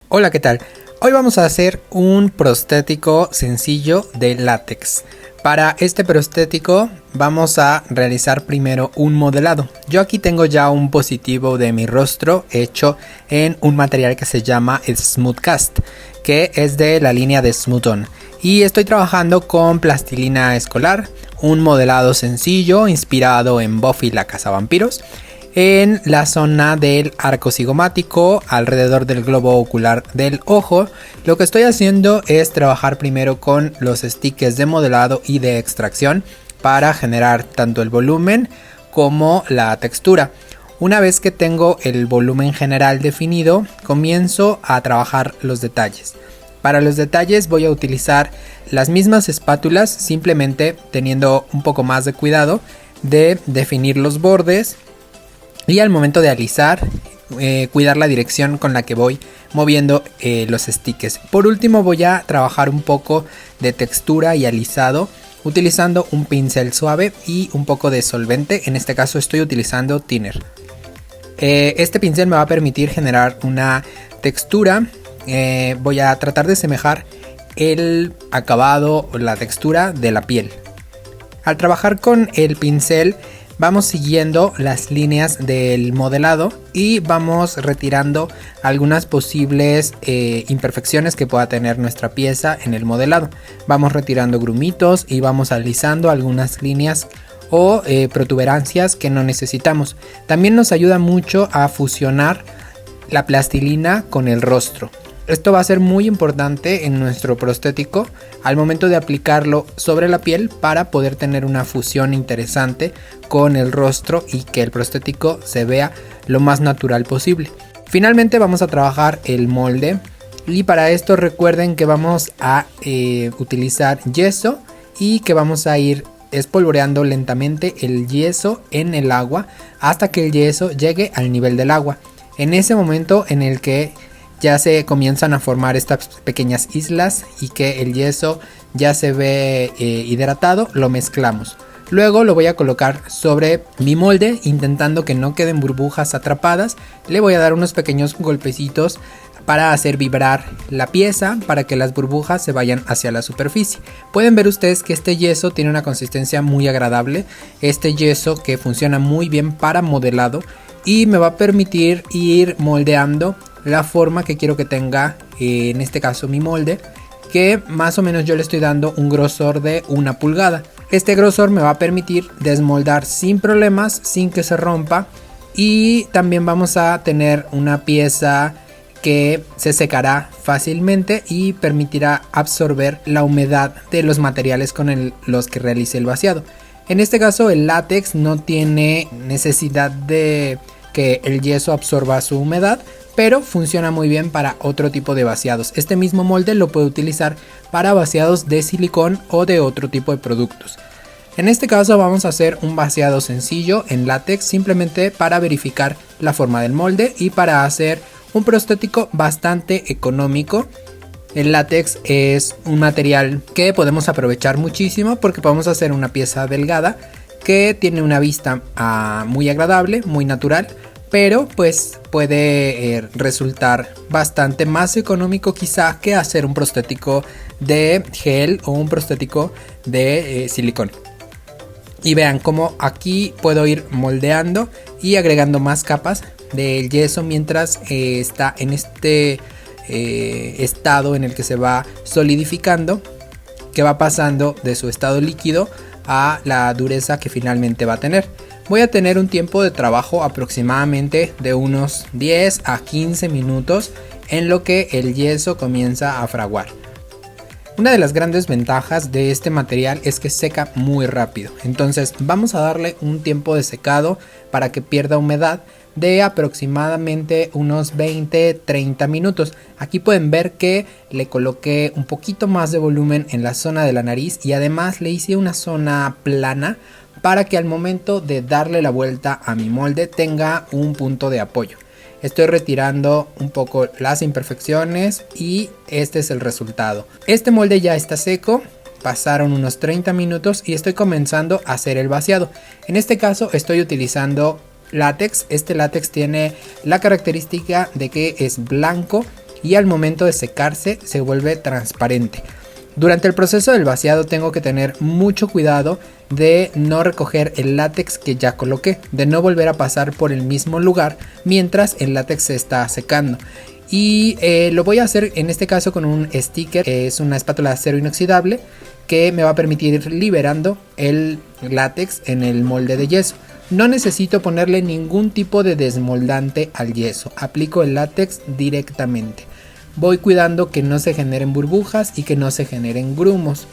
Hola, ¿qué tal? Hoy vamos a hacer un prostético sencillo de látex. Para este prostético vamos a realizar primero un modelado. Yo aquí tengo ya un positivo de mi rostro hecho en un material que se llama Smoothcast, que es de la línea de Smooth On. Y estoy trabajando con plastilina escolar, un modelado sencillo inspirado en Buffy la cazavampiros, en la zona del arco cigomático, alrededor del globo ocular del ojo. Lo que estoy haciendo es trabajar primero con los stickers de modelado y de extracción para generar tanto el volumen como la textura. Una vez que tengo el volumen general definido, comienzo a trabajar los detalles. Para los detalles voy a utilizar las mismas espátulas, simplemente teniendo un poco más de cuidado de definir los bordes. Y al momento de alisar, cuidar la dirección con la que voy moviendo los stickers. Por último voy a trabajar un poco de textura y alisado utilizando un pincel suave y un poco de solvente. En este caso estoy utilizando thinner. Este pincel me va a permitir generar una textura. Voy a tratar de asemejar el acabado o la textura de la piel. Al trabajar con el pincel vamos siguiendo las líneas del modelado y vamos retirando algunas posibles imperfecciones que pueda tener nuestra pieza en el modelado. Vamos retirando grumitos y vamos alisando algunas líneas o protuberancias que no necesitamos. También nos ayuda mucho a fusionar la plastilina con el rostro. Esto va a ser muy importante en nuestro prostético al momento de aplicarlo sobre la piel para poder tener una fusión interesante con el rostro y que el prostético se vea lo más natural posible. Finalmente vamos a trabajar el molde y para esto recuerden que vamos a utilizar yeso y que vamos a ir espolvoreando lentamente el yeso en el agua hasta que el yeso llegue al nivel del agua. En ese momento en el que ya se comienzan a formar estas pequeñas islas y que el yeso ya se ve hidratado, lo mezclamos. Luego lo voy a colocar sobre mi molde intentando que no queden burbujas atrapadas. Le voy a dar unos pequeños golpecitos para hacer vibrar la pieza para que las burbujas se vayan hacia la superficie. Pueden ver ustedes que este yeso tiene una consistencia muy agradable. Este yeso que funciona muy bien para modelado y me va a permitir ir moldeando la forma que quiero que tenga, en este caso mi molde, que más o menos yo le estoy dando un grosor de 1 pulgada. Este grosor me va a permitir desmoldar sin problemas, sin que se rompa, y también vamos a tener una pieza que se secará fácilmente y permitirá absorber la humedad de los materiales con los que realice el vaciado. En este caso el látex no tiene necesidad de que el yeso absorba su humedad, pero funciona muy bien para otro tipo de vaciados. Este mismo molde lo puedo utilizar para vaciados de silicón o de otro tipo de productos. En este caso vamos a hacer un vaciado sencillo en látex simplemente para verificar la forma del molde y para hacer un prostético bastante económico. El látex es un material que podemos aprovechar muchísimo porque podemos hacer una pieza delgada que tiene una vista muy agradable, muy natural, pero pues puede resultar bastante más económico quizá que hacer un prostético de gel o un prostético de silicón. Y vean cómo aquí puedo ir moldeando y agregando más capas del yeso mientras está en este estado en el que se va solidificando, que va pasando de su estado líquido a la dureza que finalmente va a tener. Voy a tener un tiempo de trabajo aproximadamente de unos 10 a 15 minutos en lo que el yeso comienza a fraguar. Una de las grandes ventajas de este material es que seca muy rápido, entonces vamos a darle un tiempo de secado para que pierda humedad de aproximadamente unos 20-30 minutos. Aquí pueden ver que le coloqué un poquito más de volumen en la zona de la nariz y además le hice una zona plana para que al momento de darle la vuelta a mi molde tenga un punto de apoyo. Estoy retirando un poco las imperfecciones y este es el resultado. Este molde ya está seco, pasaron unos 30 minutos y estoy comenzando a hacer el vaciado. En este caso estoy utilizando látex. Este látex tiene la característica de que es blanco y al momento de secarse se vuelve transparente. Durante el proceso del vaciado tengo que tener mucho cuidado de no recoger el látex que ya coloqué, de no volver a pasar por el mismo lugar mientras el látex se está secando. Y lo voy a hacer en este caso con un sticker, que es una espátula de acero inoxidable, que me va a permitir ir liberando el látex en el molde de yeso. No necesito ponerle ningún tipo de desmoldante al yeso, aplico el látex directamente. Voy cuidando que no se generen burbujas y que no se generen grumos.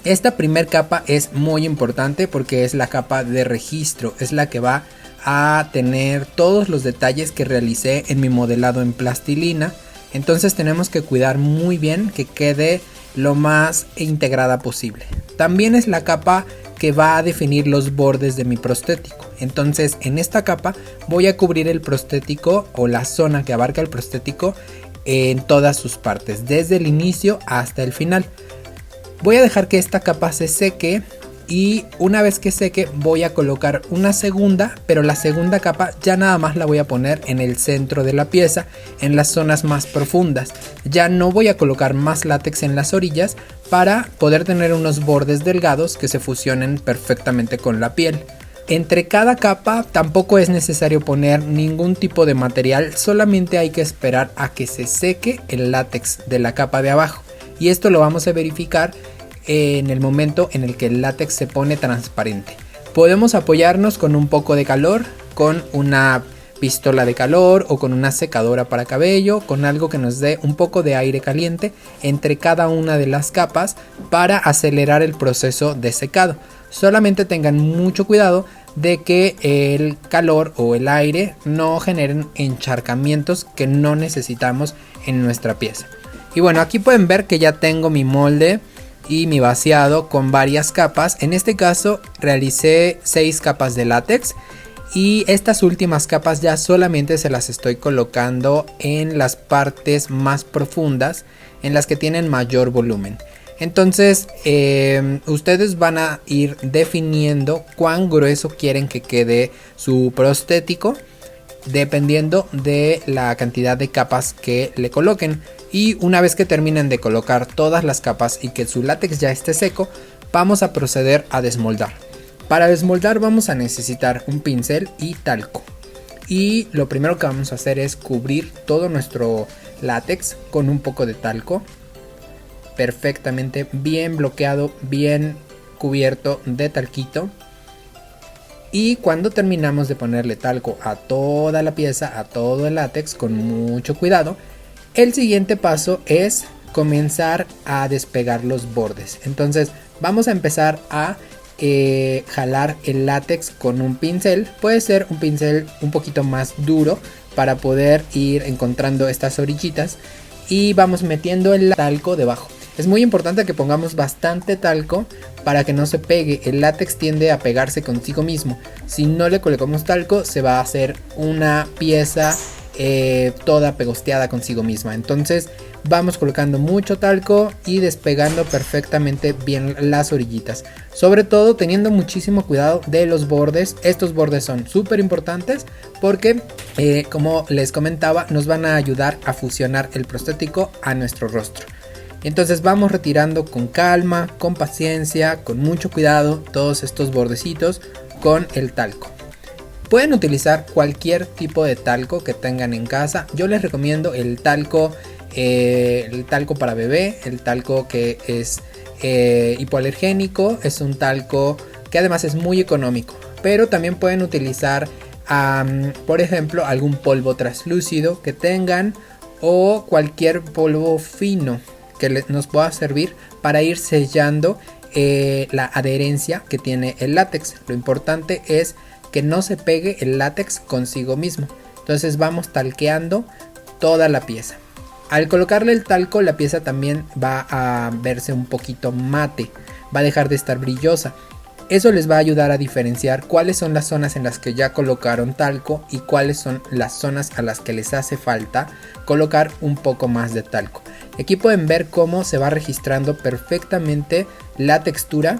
Esta primer capa es muy importante porque es la capa de registro, es la que va a tener todos los detalles que realicé en mi modelado en plastilina. Entonces tenemos que cuidar muy bien que quede lo más integrada posible. También es la capa que va a definir los bordes de mi prostético. Entonces en esta capa voy a cubrir el prostético o la zona que abarca el prostético en todas sus partes, desde el inicio hasta el final. Voy a dejar que esta capa se seque y una vez que seque voy a colocar una segunda, pero la segunda capa ya nada más la voy a poner en el centro de la pieza, en las zonas más profundas. Ya no voy a colocar más látex en las orillas para poder tener unos bordes delgados que se fusionen perfectamente con la piel. Entre cada capa tampoco es necesario poner ningún tipo de material, solamente hay que esperar a que se seque el látex de la capa de abajo. Y esto lo vamos a verificar en el momento en el que el látex se pone transparente. Podemos apoyarnos con un poco de calor, con una pistola de calor o con una secadora para cabello, con algo que nos dé un poco de aire caliente entre cada una de las capas para acelerar el proceso de secado. Solamente tengan mucho cuidado de que el calor o el aire no generen encharcamientos que no necesitamos en nuestra pieza. Y bueno, aquí pueden ver que ya tengo mi molde y mi vaciado con varias capas. En este caso realicé 6 capas de látex y estas últimas capas ya solamente se las estoy colocando en las partes más profundas, en las que tienen mayor volumen. Entonces ustedes van a ir definiendo cuán grueso quieren que quede su prostético dependiendo de la cantidad de capas que le coloquen. Y una vez que terminen de colocar todas las capas y que su látex ya esté seco, vamos a proceder a desmoldar. Para desmoldar vamos a necesitar un pincel y talco. Y lo primero que vamos a hacer es cubrir todo nuestro látex con un poco de talco. Perfectamente bien bloqueado, bien cubierto de talquito. Y cuando terminamos de ponerle talco a toda la pieza, a todo el látex, con mucho cuidado, el siguiente paso es comenzar a despegar los bordes. Entonces vamos a empezar a jalar el látex con un pincel. Puede ser un pincel un poquito más duro para poder ir encontrando estas orillitas. Y vamos metiendo el talco debajo. Es muy importante que pongamos bastante talco para que no se pegue. El látex tiende a pegarse consigo mismo. Si no le colocamos talco se va a hacer una pieza toda pegosteada consigo misma. Entonces vamos colocando mucho talco y despegando perfectamente bien las orillitas. Sobre todo teniendo muchísimo cuidado de los bordes. Estos bordes son súper importantes porque como les comentaba nos van a ayudar a fusionar el prostético a nuestro rostro. Entonces vamos retirando con calma, con paciencia, con mucho cuidado todos estos bordecitos con el talco. Pueden utilizar cualquier tipo de talco que tengan en casa. Yo les recomiendo el talco para bebé, el talco que es hipoalergénico. Es un talco que además es muy económico. Pero también pueden utilizar, por ejemplo, algún polvo translúcido que tengan o cualquier polvo fino que nos pueda servir para ir sellando la adherencia que tiene el látex. Lo importante es que no se pegue el látex consigo mismo. Entonces vamos talqueando toda la pieza. Al colocarle el talco, la pieza también va a verse un poquito mate, va a dejar de estar brillosa. Eso les va a ayudar a diferenciar cuáles son las zonas en las que ya colocaron talco y cuáles son las zonas a las que les hace falta colocar un poco más de talco. Aquí pueden ver cómo se va registrando perfectamente la textura,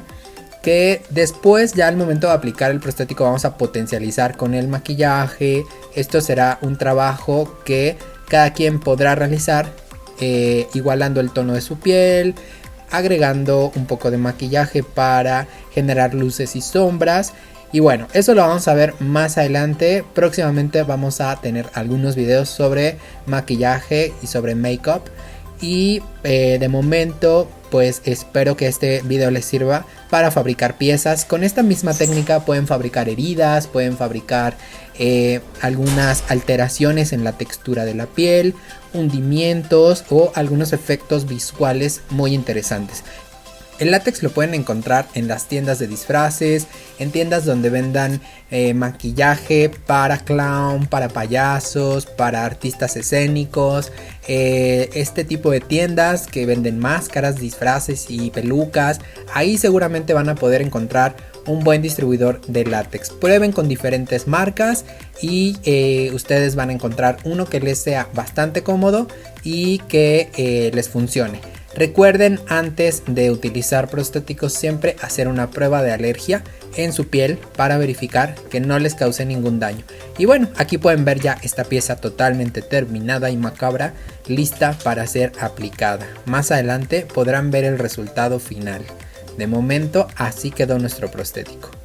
que después, ya al momento de aplicar el prostético, vamos a potencializar con el maquillaje. Esto será un trabajo que cada quien podrá realizar igualando el tono de su piel, agregando un poco de maquillaje para generar luces y sombras. Y bueno, eso lo vamos a ver más adelante. Próximamente vamos a tener algunos videos sobre maquillaje y sobre make-up. Y de momento pues espero que este video les sirva para fabricar piezas. Con esta misma técnica pueden fabricar heridas, pueden fabricar algunas alteraciones en la textura de la piel, hundimientos o algunos efectos visuales muy interesantes. El látex lo pueden encontrar en las tiendas de disfraces, en tiendas donde vendan maquillaje para clown, para payasos, para artistas escénicos, este tipo de tiendas que venden máscaras, disfraces y pelucas. Ahí seguramente van a poder encontrar un buen distribuidor de látex. Prueben con diferentes marcas y ustedes van a encontrar uno que les sea bastante cómodo y que les funcione. Recuerden, antes de utilizar prostéticos, siempre hacer una prueba de alergia en su piel para verificar que no les cause ningún daño. Y bueno, aquí pueden ver ya esta pieza totalmente terminada y macabra, lista para ser aplicada. Más adelante podrán ver el resultado final. De momento, así quedó nuestro prostético.